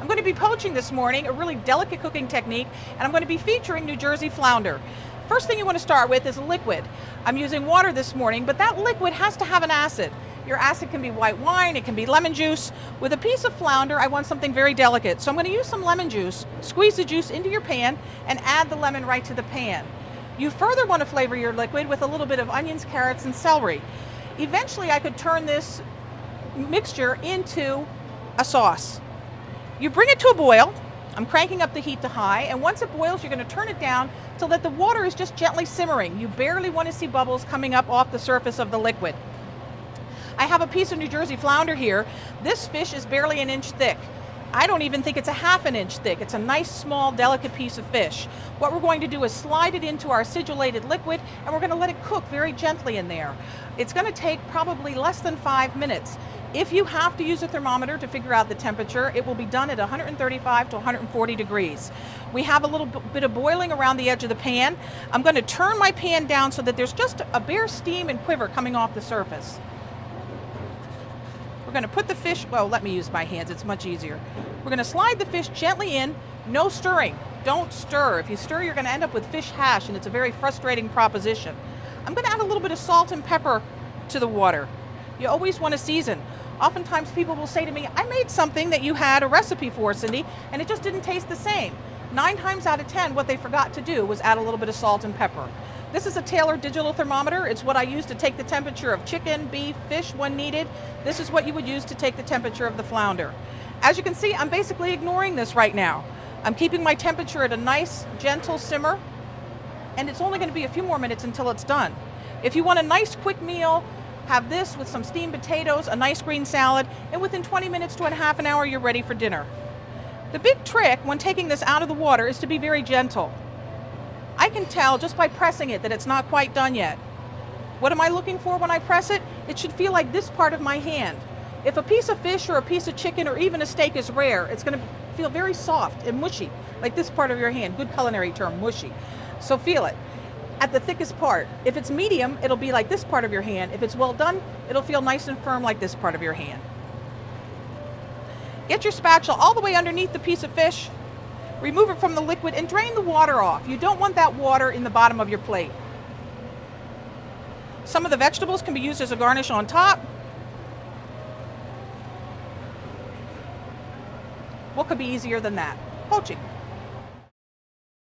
I'm going to be poaching this morning, a really delicate cooking technique, and I'm going to be featuring New Jersey flounder. First thing you want to start with is a liquid. I'm using water this morning, but that liquid has to have an acid. Your acid can be white wine, it can be lemon juice. With a piece of flounder, I want something very delicate. So I'm going to use some lemon juice, squeeze the juice into your pan, and add the lemon right to the pan. You further want to flavor your liquid with a little bit of onions, carrots, and celery. Eventually, I could turn this mixture into a sauce. You bring it to a boil. I'm cranking up the heat to high, and once it boils, you're going to turn it down so that the water is just gently simmering. You barely want to see bubbles coming up off the surface of the liquid. I have a piece of New Jersey flounder here. This fish is barely an inch thick. I don't even think it's a half an inch thick. It's a nice, small, delicate piece of fish. What we're going to do is slide it into our acidulated liquid, and we're going to let it cook very gently in there. It's going to take probably less than 5 minutes. If you have to use a thermometer to figure out the temperature, it will be done at 135 to 140 degrees. We have a little bit of boiling around the edge of the pan. I'm going to turn my pan down so that there's just a bare steam and quiver coming off the surface. We're going to put the fish, well, let me use my hands, it's much easier. We're going to slide the fish gently in, no stirring. Don't stir. If you stir, you're going to end up with fish hash, and it's a very frustrating proposition. I'm going to add a little bit of salt and pepper to the water. You always want to season. Oftentimes people will say to me, I made something that you had a recipe for, Cindy, and it just didn't taste the same. 9 times out of 10, what they forgot to do was add a little bit of salt and pepper. This is a Taylor digital thermometer. It's what I use to take the temperature of chicken, beef, fish when needed. This is what you would use to take the temperature of the flounder. As you can see, I'm basically ignoring this right now. I'm keeping my temperature at a nice, gentle simmer, and it's only going to be a few more minutes until it's done. If you want a nice, quick meal, have this with some steamed potatoes, a nice green salad, and within 20 minutes to a half an hour, you're ready for dinner. The big trick when taking this out of the water is to be very gentle. I can tell just by pressing it that it's not quite done yet. What am I looking for when I press it? It should feel like this part of my hand. If a piece of fish or a piece of chicken or even a steak is rare, it's going to feel very soft and mushy, like this part of your hand. Good culinary term, mushy. So feel it at the thickest part. If it's medium, it'll be like this part of your hand. If it's well done, it'll feel nice and firm like this part of your hand. Get your spatula all the way underneath the piece of fish. Remove it from the liquid and drain the water off. You don't want that water in the bottom of your plate. Some of the vegetables can be used as a garnish on top. What could be easier than that? Poaching.